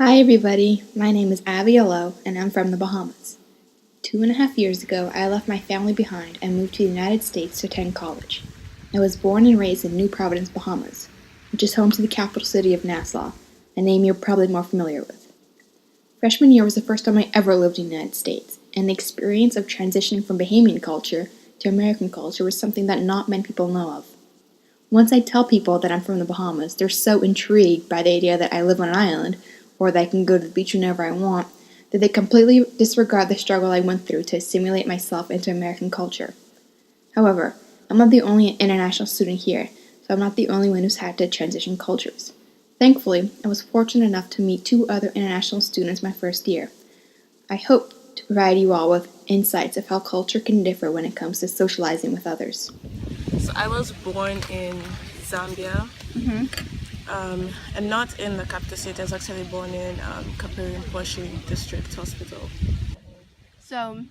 Hi everybody, my name is Aviello and I'm from the Bahamas. 2.5 years ago, I left my family behind and moved to the United States to attend college. I was born and raised in New Providence, Bahamas, which is home to the capital city of Nassau, a name you're probably more familiar with. Freshman year was the first time I ever lived in the United States, and the experience of transitioning from Bahamian culture to American culture was something that not many people know of. Once I tell people that I'm from the Bahamas, they're so intrigued by the idea that I live on an island or that I can go to the beach whenever I want that they completely disregard the struggle I went through to assimilate myself into American culture. However, I'm not the only international student here, so I'm not the only one who's had to transition cultures. Thankfully, I was fortunate enough to meet two other international students my first year. I hope to provide you all with insights of how culture can differ when it comes to socializing with others. So I was born in Zambia, and not in the capital city. I was actually born in Kapiri Poshi District Hospital. So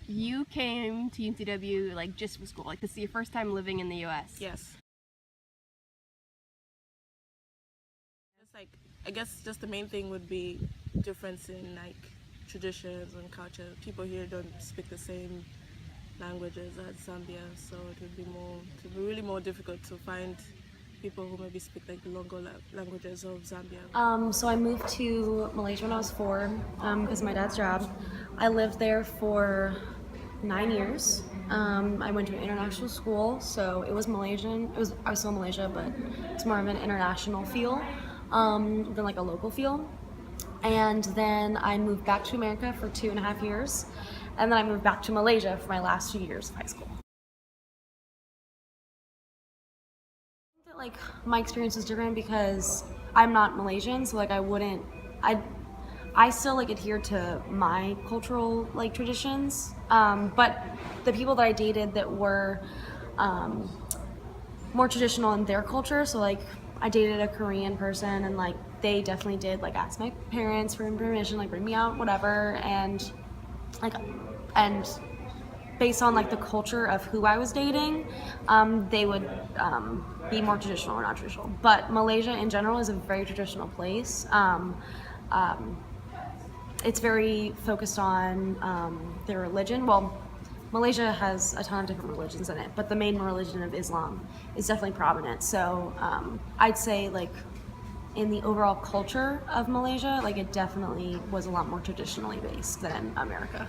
you came to UNCW like just for school, like this is your first time living in the US. Yes. It's like I guess just the main thing would be difference in like traditions and culture. People here don't speak the same languages as Zambia, so it would be really more difficult to find people who maybe speak like the Longo languages of Zambia. So I moved to Malaysia when I was 4 because of my dad's job. I lived there for 9 years. I went to an international school, so it was Malaysian. I was still in Malaysia, but it's more of an international feel than like a local feel. And then I moved back to America for 2.5 years, and then I moved back to Malaysia for my last 2 years of high school. Like my experience was different because I'm not Malaysian, so like I still like adhere to my cultural like traditions, but the people that I dated that were more traditional in their culture, so like I dated a Korean person and like they definitely did like ask my parents for permission, like bring me out, whatever, and like and based on like the culture of who I was dating, they would be more traditional or not traditional. But Malaysia in general is a very traditional place. It's very focused on their religion. Well, Malaysia has a ton of different religions in it, but the main religion of Islam is definitely prominent. So I'd say like in the overall culture of Malaysia, like it definitely was a lot more traditionally based than America.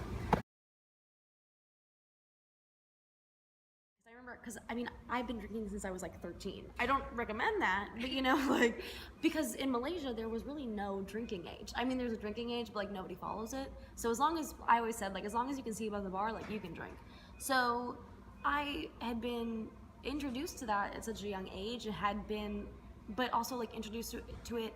Because I mean, I've been drinking since I was like 13. I don't recommend that, but like, because in Malaysia there was really no drinking age. I mean, there's a drinking age, but like nobody follows it. So as long as I always said, like, as long as you can see above the bar, like you can drink. So I had been introduced to that at such a young age, and had been, but also like introduced to it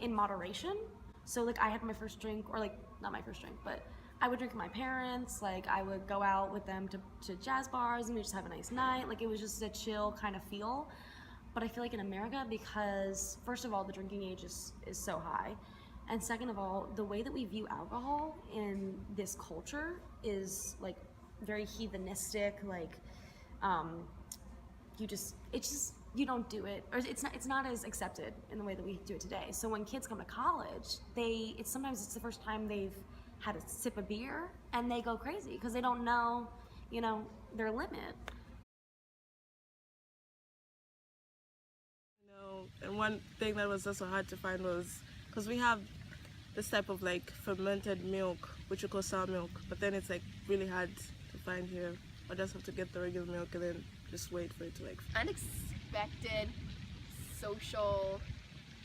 in moderation. So like I had my first drink, or like not my first drink, but I would drink with my parents. Like I would go out with them to jazz bars and we just have a nice night. Like it was just a chill kind of feel. But I feel like in America, because first of all, the drinking age is so high. And second of all, the way that we view alcohol in this culture is like very heathenistic. Like you don't do it, or it's not as accepted in the way that we do it today. So when kids come to college, sometimes it's the first time they've had a sip of beer and they go crazy because they don't know, their limit. And one thing that was also hard to find was because we have this type of like fermented milk, which we call sour milk, but then it's like really hard to find here. I just have to get the regular milk and then just wait for it to like. Unexpected social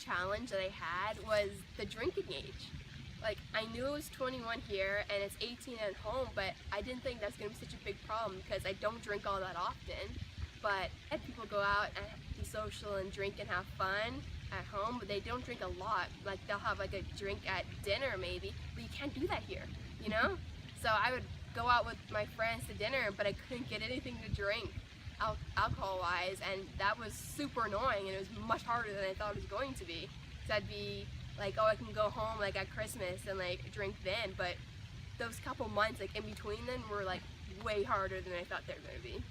challenge that I had was the drinking age. Like, I knew it was 21 here and it's 18 at home, but I didn't think that's going to be such a big problem because I don't drink all that often. But people go out and be social and drink and have fun at home, but they don't drink a lot. Like, they'll have like a drink at dinner maybe, but you can't do that here, you know? So I would go out with my friends to dinner, but I couldn't get anything to drink alcohol-wise, and that was super annoying, and it was much harder than I thought it was going to be. So I'd be like, oh, I can go home like at Christmas and like drink then, but those couple months like in between then were like way harder than I thought they were going to be.